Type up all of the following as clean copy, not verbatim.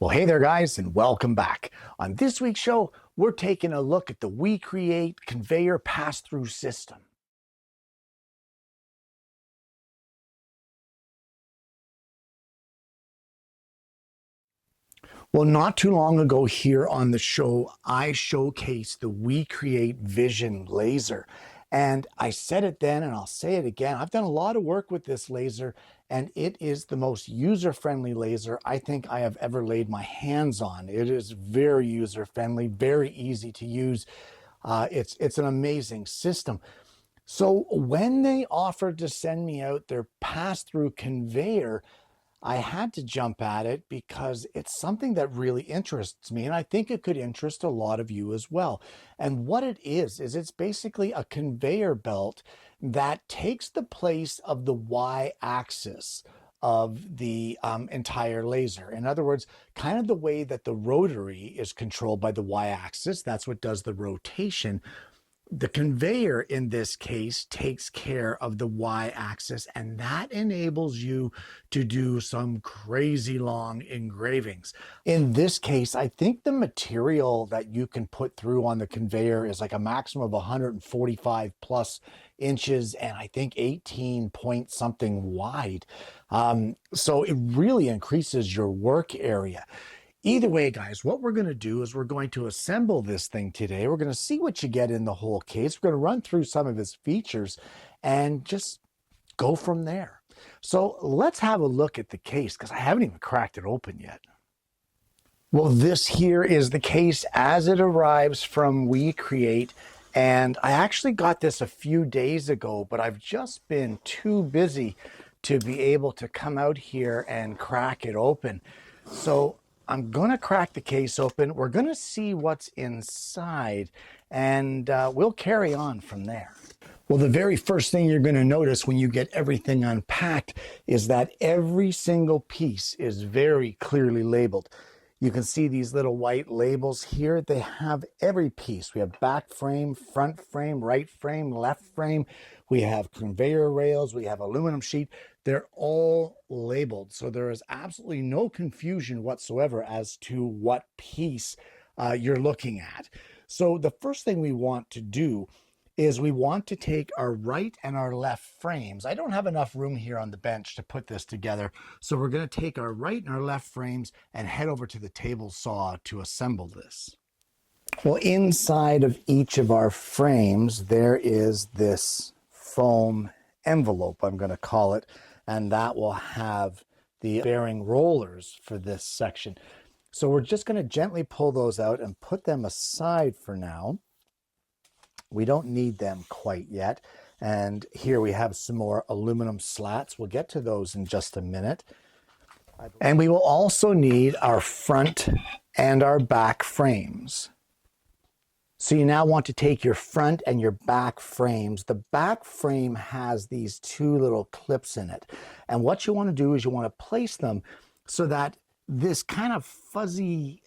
Well, hey there, guys, and welcome back. On this week's show, we're taking a look at the WeCreat Conveyor Pass-Through System. Well, not too long ago here on the show, I showcased the WeCreat Vision laser. And I said it then, and I'll say it again. I've done a lot of work with this laser, and it is the most user-friendly laser I think I have ever laid my hands on. It is very user-friendly, very easy to use. It's an amazing system. So when they offered to send me out their pass-through conveyor, I had to jump at it because it's something that really interests me, and I think it could interest a lot of you as well. And what it is it's basically a conveyor belt that takes the place of the y-axis of the entire laser. In other words, kind of the way that the rotary is controlled by the y-axis, that's what does the rotation. The conveyor in this case takes care of the y-axis, and that enables you to do some crazy long engravings. In this case, I think the material that you can put through on the conveyor is like a maximum of 145 plus inches, and I think 18 point something wide. So it really increases your work area. Either way, guys, what we're going to do is we're going to assemble this thing today. We're going to see what you get in the whole case. We're going to run through some of its features and just go from there. So let's have a look at the case because I haven't even cracked it open yet. Well, this here is the case as it arrives from WeCreat. And I actually got this a few days ago, but I've just been too busy to be able to come out here and crack it open. So I'm going to crack the case open. We're going to see what's inside, and we'll carry on from there. Well, the very first thing you're going to notice when you get everything unpacked is that every single piece is very clearly labeled. You can see these little white labels here. They have every piece. We have back frame, front frame, right frame, left frame. We have conveyor rails. We have aluminum sheet. They're all labeled. So there is absolutely no confusion whatsoever as to what piece you're looking at. So the first thing we want to do is we want to take our right and our left frames. I don't have enough room here on the bench to put this together. So we're going to take our right and our left frames and head over to the table saw to assemble this. Well, inside of each of our frames, there is this foam envelope, I'm going to call it, and that will have the bearing rollers for this section. So we're just going to gently pull those out and put them aside for now. We don't need them quite yet. And here we have some more aluminum slats. We'll get to those in just a minute. And we will also need our front and our back frames. So you now want to take your front and your back frames. The back frame has these two little clips in it. And what you want to do is you want to place them so that this kind of fuzzy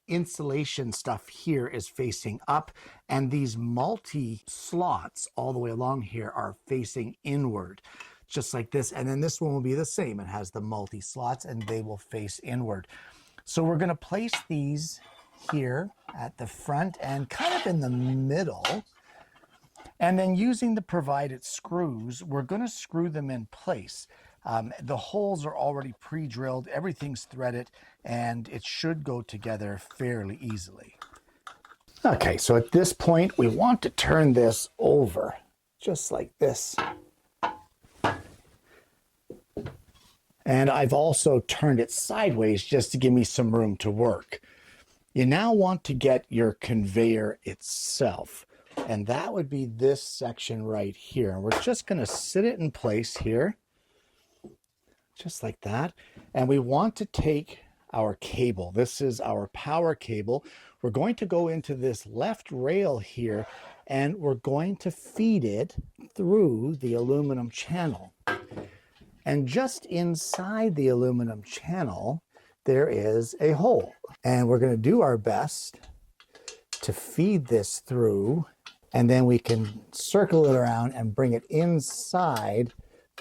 insulation stuff here is facing up, and these multi-slots all the way along here are facing inward, just like this. And then this one will be the same. It has the multi-slots, and they will face inward. So we're going to place these here at the front and kind of in the middle. And then using the provided screws, we're going to screw them in place. The holes are already pre-drilled, everything's threaded, and it should go together fairly easily. Okay, so at this point, we want to turn this over, just like this. And I've also turned it sideways just to give me some room to work. You now want to get your conveyor itself, and that would be this section right here. And we're just going to sit it in place here, just like that. And we want to take our cable. This is our power cable. We're going to go into this left rail here, and we're going to feed it through the aluminum channel. And just inside the aluminum channel, there is a hole. And we're going to do our best to feed this through, and then we can circle it around and bring it inside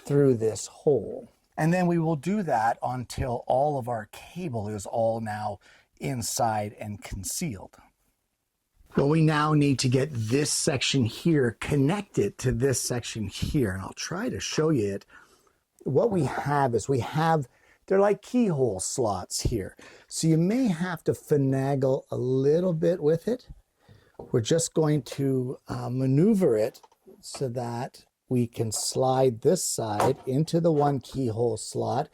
through this hole. And then we will do that until all of our cable is all now inside and concealed. Well, we now need to get this section here connected to this section here. And I'll try to show you it. What we have is they're like keyhole slots here. So you may have to finagle a little bit with it. We're just going to maneuver it so that we can slide this side into the one keyhole slot.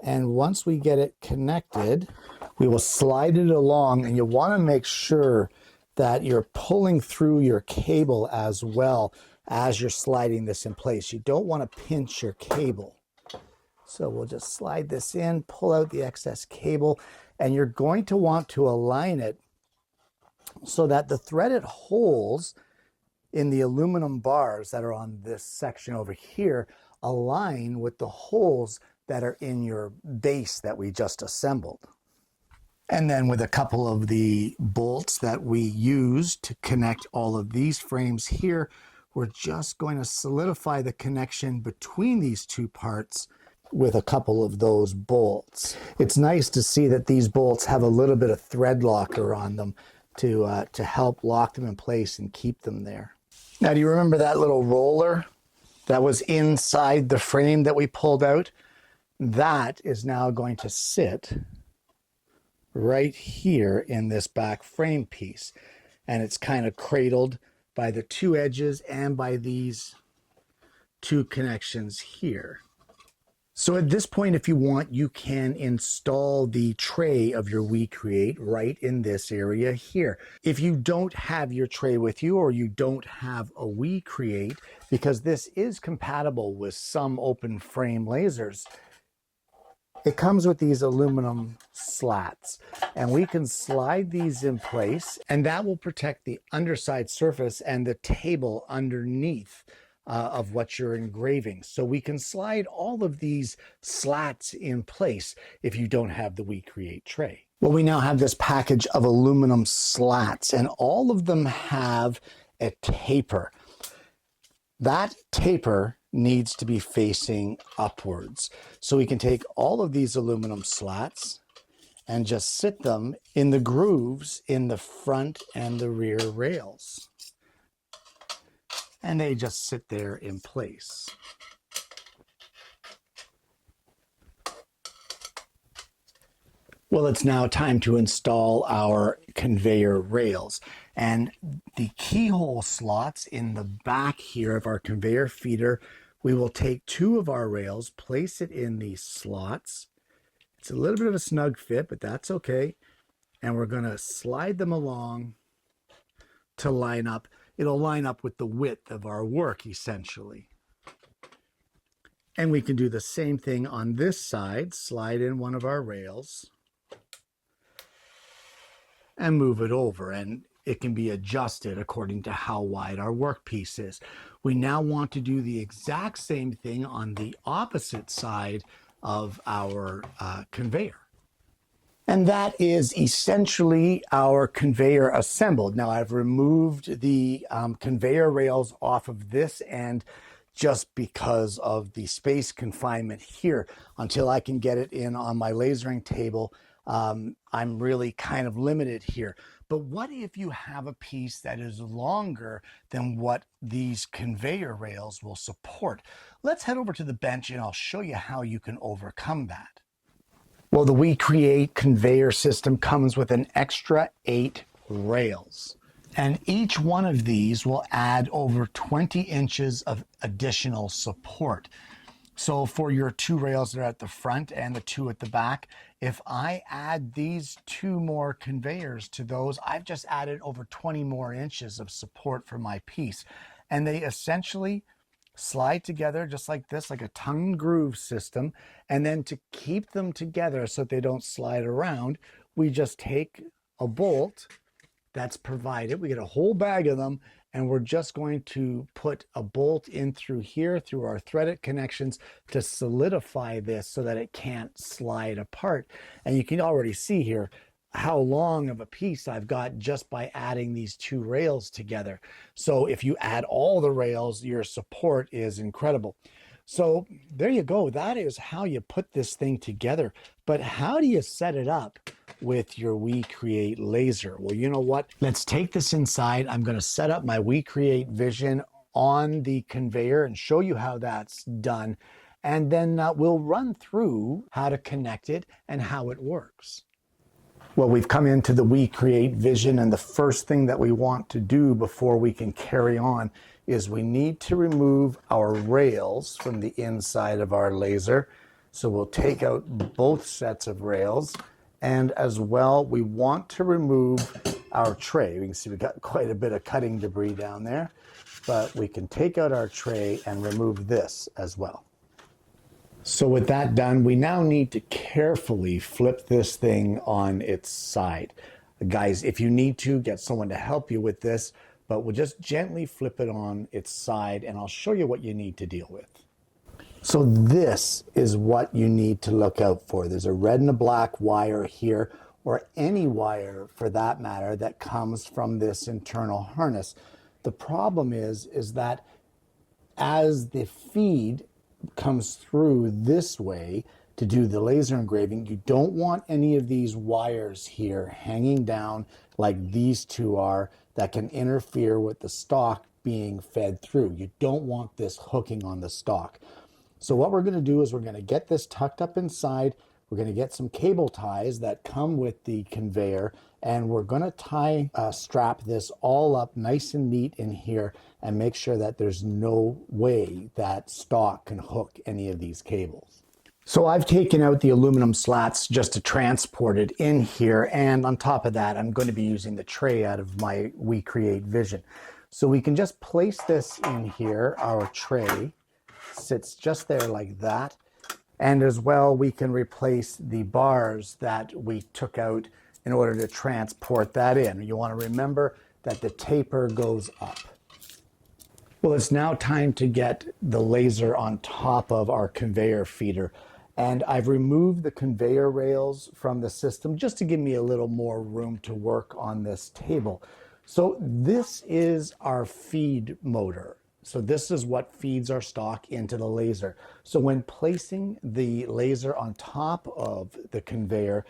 And once we get it connected, we will slide it along, and you want to make sure that you're pulling through your cable as well as you're sliding this in place. You don't want to pinch your cable. So we'll just slide this in, pull out the excess cable, and you're going to want to align it so that the threaded holes in the aluminum bars that are on this section over here align with the holes that are in your base that we just assembled. And then with a couple of the bolts that we used to connect all of these frames here, we're just going to solidify the connection between these two parts with a couple of those bolts. It's nice to see that these bolts have a little bit of thread locker on them to help lock them in place and keep them there. Now, do you remember that little roller that was inside the frame that we pulled out? That is now going to sit right here in this back frame piece. And it's kind of cradled by the two edges and by these two connections here. So at this point, if you want, you can install the tray of your WeCreat right in this area here. If you don't have your tray with you, or you don't have a WeCreat, because this is compatible with some open frame lasers, it comes with these aluminum slats, and we can slide these in place, and that will protect the underside surface and the table underneath of what you're engraving. So we can slide all of these slats in place if you don't have the WeCreat tray. Well, we now have this package of aluminum slats, and all of them have a taper. That taper needs to be facing upwards. So we can take all of these aluminum slats and just sit them in the grooves in the front and the rear rails. And they just sit there in place. Well, it's now time to install our conveyor rails. And the keyhole slots in the back here of our conveyor feeder, we will take two of our rails, place it in these slots. It's a little bit of a snug fit, but that's okay. And we're going to slide them along to line up. It'll line up with the width of our work, essentially. And we can do the same thing on this side. Slide in one of our rails and move it over, and it can be adjusted according to how wide our workpiece is. We now want to do the exact same thing on the opposite side of our conveyor. And that is essentially our conveyor assembled. Now I've removed the conveyor rails off of this end just because of the space confinement here. Until I can get it in on my lasering table, I'm really kind of limited here. But what if you have a piece that is longer than what these conveyor rails will support? Let's head over to the bench and I'll show you how you can overcome that. Well, the WeCreat conveyor system comes with an extra 8 rails. And each one of these will add over 20 inches of additional support. So for your 2 rails that are at the front and the 2 at the back, if I add these 2 more conveyors to those, I've just added over 20 more inches of support for my piece. And they essentially slide together just like this, like a tongue groove system. And then to keep them together so that they don't slide around, we just take a bolt that's provided. We get a whole bag of them, and we're just going to put a bolt in through here, through our threaded connections, to solidify this so that it can't slide apart. And you can already see here how long of a piece I've got just by adding these 2 rails together. So if you add all the rails, your support is incredible. So there you go. That is how you put this thing together. But how do you set it up with your WeCreate laser? Well, you know what? Let's take this inside. I'm going to set up my WeCreate Vision on the conveyor and show you how that's done. And then we'll run through how to connect it and how it works. Well, we've come into the WeCreate Vision, and the first thing that we want to do before we can carry on is we need to remove our rails from the inside of our laser. So we'll take out both sets of rails, and as well, we want to remove our tray. We can see we've got quite a bit of cutting debris down there, but we can take out our tray and remove this as well. So with that done, we now need to carefully flip this thing on its side. Guys, if you need to, get someone to help you with this, but we'll just gently flip it on its side and I'll show you what you need to deal with. So this is what you need to look out for. There's a red and a black wire here, or any wire for that matter, that comes from this internal harness. The problem is that as the feed comes through this way to do the laser engraving, you don't want any of these wires here hanging down like these two are that can interfere with the stock being fed through. You don't want this hooking on the stock. So what we're going to do is we're going to get this tucked up inside. We're going to get some cable ties that come with the conveyor, and we're going to strap this all up nice and neat in here and make sure that there's no way that stock can hook any of these cables. So I've taken out the aluminum slats just to transport it in here, and on top of that, I'm going to be using the tray out of my WeCreate Vision. So we can just place this in here. Our tray sits just there like that. And as well, we can replace the bars that we took out in order to transport that in. You want to remember that the taper goes up. Well, it's now time to get the laser on top of our conveyor feeder. And I've removed the conveyor rails from the system just to give me a little more room to work on this table. So this is our feed motor. So this is what feeds our stock into the laser. So when placing the laser on top of the conveyor,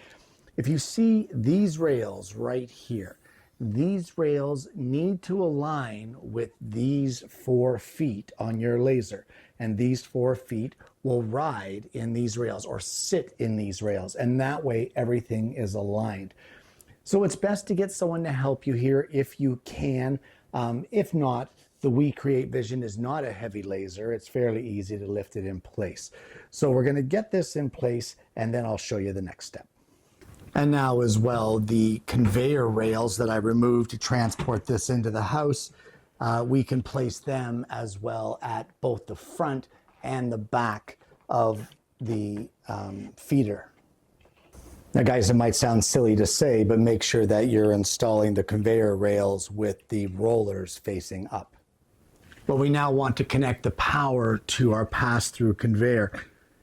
if you see these rails right here, these rails need to align with these 4 feet on your laser. And these 4 feet will ride in these rails or sit in these rails. And that way everything is aligned. So it's best to get someone to help you here if you can. If not, the WeCreate Vision is not a heavy laser. It's fairly easy to lift it in place. So we're going to get this in place and then I'll show you the next step. And now as well, the conveyor rails that I removed to transport this into the house, we can place them as well at both the front and the back of the feeder. Now guys, it might sound silly to say, but make sure that you're installing the conveyor rails with the rollers facing up. Well, we now want to connect the power to our pass-through conveyor,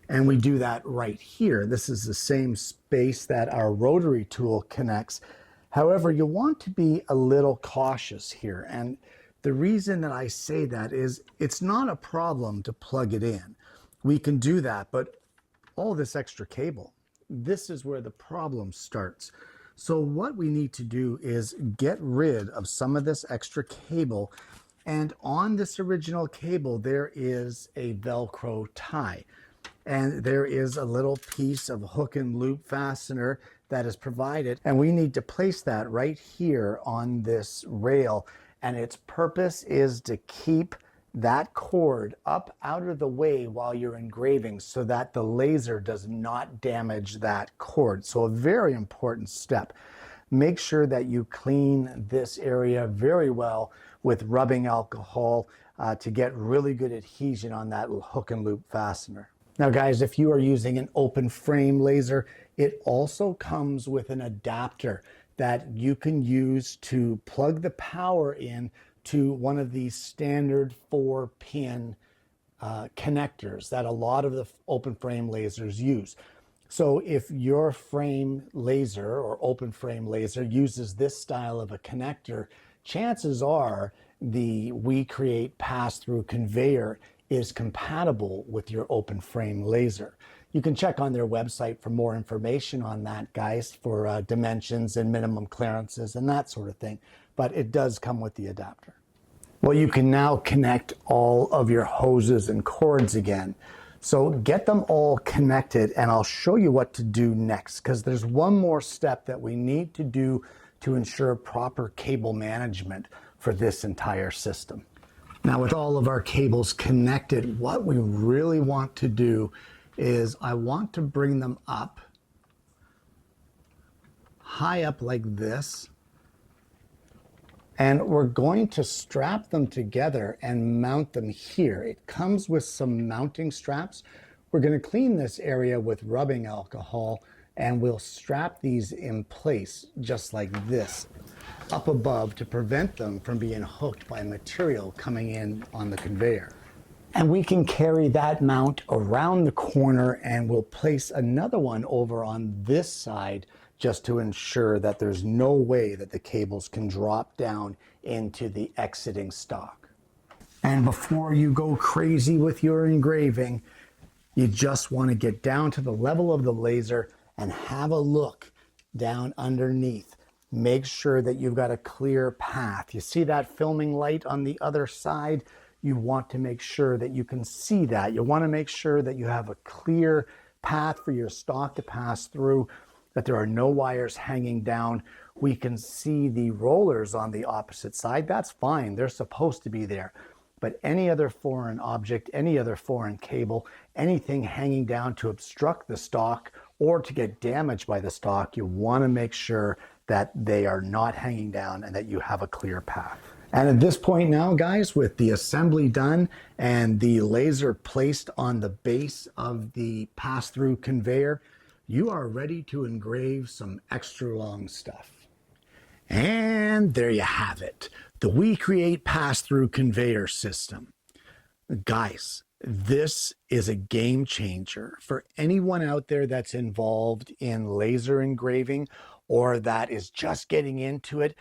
and we do that right here. This is the same space that our rotary tool connects. However, you want to be a little cautious here, and the reason that I say that is it's not a problem to plug it in. We can do that, but all this extra cable, this is where the problem starts. So what we need to do is get rid of some of this extra cable. And on this original cable, there is a Velcro tie. And there is a little piece of hook and loop fastener that is provided. And we need to place that right here on this rail. And its purpose is to keep that cord up out of the way while you're engraving so that the laser does not damage that cord. So a very important step. Make sure that you clean this area very well with rubbing alcohol to get really good adhesion on that hook and loop fastener. Now guys, if you are using an open frame laser, it also comes with an adapter that you can use to plug the power in to one of these standard 4-pin connectors that a lot of the open frame lasers use. So if your frame laser or open frame laser uses this style of a connector, chances are the WeCreate Pass Through Conveyor is compatible with your open frame laser. You can check on their website for more information on that, guys, for dimensions and minimum clearances and that sort of thing. But it does come with the adapter. Well, you can now connect all of your hoses and cords again. So get them all connected and I'll show you what to do next, because there's one more step that we need to do to ensure proper cable management for this entire system. Now, with all of our cables connected, what we really want to do is I want to bring them up, high up like this, and we're going to strap them together and mount them here. It comes with some mounting straps. We're going to clean this area with rubbing alcohol and we'll strap these in place just like this up above to prevent them from being hooked by material coming in on the conveyor. And we can carry that mount around the corner and we'll place another one over on this side just to ensure that there's no way that the cables can drop down into the exiting stock. And before you go crazy with your engraving, you just want to get down to the level of the laser and have a look down underneath. Make sure that you've got a clear path. You see that filming light on the other side? You want to make sure that you can see that. You want to make sure that you have a clear path for your stock to pass through, that there are no wires hanging down. We can see the rollers on the opposite side. That's fine. They're supposed to be there. But any other foreign object, any other foreign cable, anything hanging down to obstruct the stock or to get damaged by the stock, you want to make sure that they are not hanging down and that you have a clear path. And at this point now, guys, with the assembly done and the laser placed on the base of the pass-through conveyor, you are ready to engrave some extra long stuff. And there you have it, the WeCreat Pass Through Conveyor system. Guys, this is a game changer for anyone out there that's involved in laser engraving or that is just getting into it.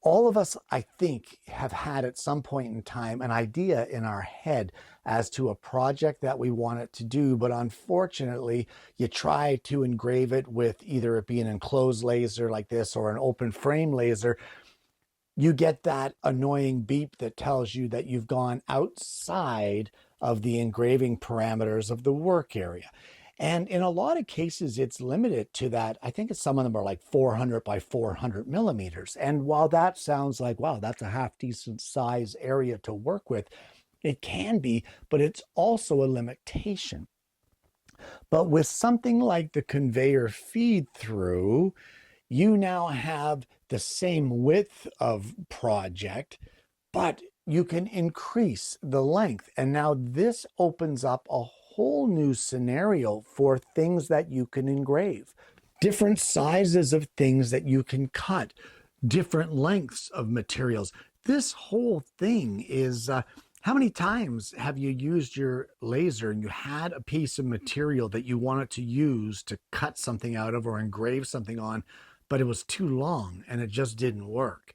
All of us, I think, have had at some point in time an idea in our head as to a project that we want it to do, but unfortunately, you try to engrave it with either it be an enclosed laser like this or an open frame laser. You get that annoying beep that tells you that you've gone outside of the engraving parameters of the work area. And in a lot of cases, it's limited to that. I think some of them are like 400 by 400 millimeters. And while that sounds like, wow, that's a half decent size area to work with, it can be, but it's also a limitation. But with something like the conveyor feed through, you now have the same width of project, but you can increase the length. And now this opens up a whole new scenario for things that you can engrave. Different sizes of things that you can cut, different lengths of materials. This whole thing is, how many times have you used your laser and you had a piece of material that you wanted to use to cut something out of or engrave something on, but it was too long and it just didn't work?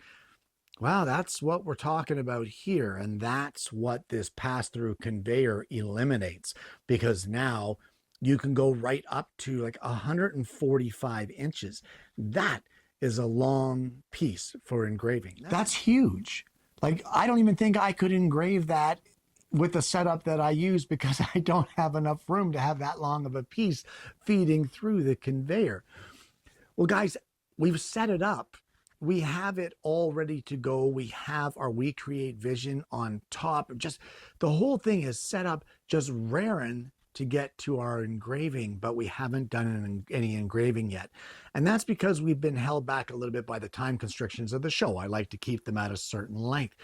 Well, that's what we're talking about here. And that's what this pass-through conveyor eliminates, because now you can go right up to like 145 inches. That is a long piece for engraving. That's huge. Like, I don't even think I could engrave that with the setup that I use because I don't have enough room to have that long of a piece feeding through the conveyor. Well, guys, we've set it up. We have it all ready to go. We have our WeCreat Vision on top. Just the whole thing is set up, just raring to get to our engraving, but we haven't done any engraving yet. And that's because we've been held back a little bit by the time constrictions of the show. I like to keep them at a certain length,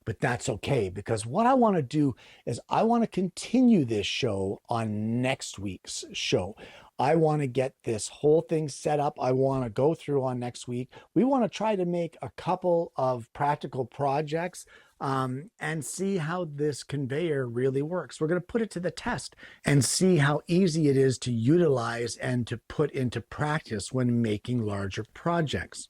but that's okay, because what I want to do is I want to continue this show on next week's show. I want to get this whole thing set up. I want to go through on next week. We want to try to make a couple of practical projects and see how this conveyor really works. We're going to put it to the test and see how easy it is to utilize and to put into practice when making larger projects.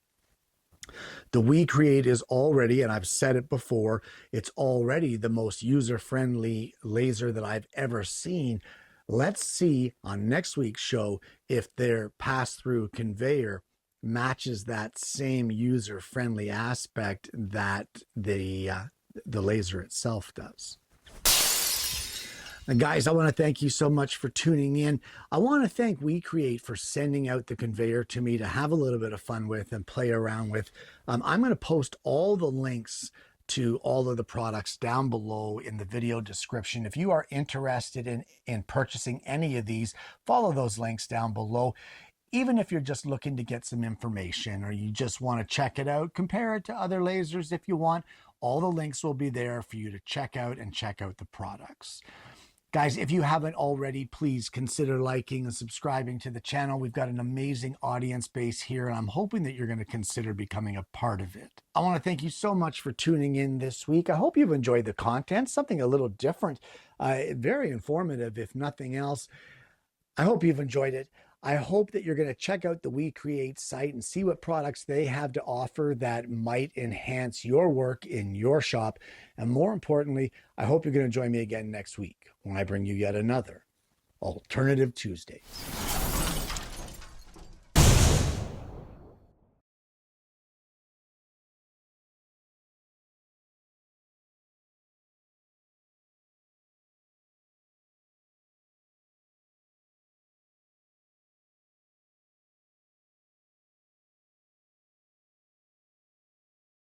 The WeCreate is already, and I've said it before, it's already the most user-friendly laser that I've ever seen. Let's see on next week's show if their pass-through conveyor matches that same user-friendly aspect that the laser itself does. And guys, I want to thank you so much for tuning in. I want to thank WeCreate for sending out the conveyor to me to have a little bit of fun with and play around with. I'm going to post all the links to all of the products down below in the video description. If you are interested in purchasing any of these, follow those links down below. Even if you're just looking to get some information or you just want to check it out, compare it to other lasers if you want, all the links will be there for you to check out and check out the products. Guys, if you haven't already, please consider liking and subscribing to the channel. We've got an amazing audience base here, and I'm hoping that you're going to consider becoming a part of it. I want to thank you so much for tuning in this week. I hope you've enjoyed the content, something a little different, very informative, if nothing else. I hope you've enjoyed it. I hope that you're going to check out the WeCreate site and see what products they have to offer that might enhance your work in your shop. And more importantly, I hope you're going to join me again next week when I bring you yet another Alternative Tuesdays.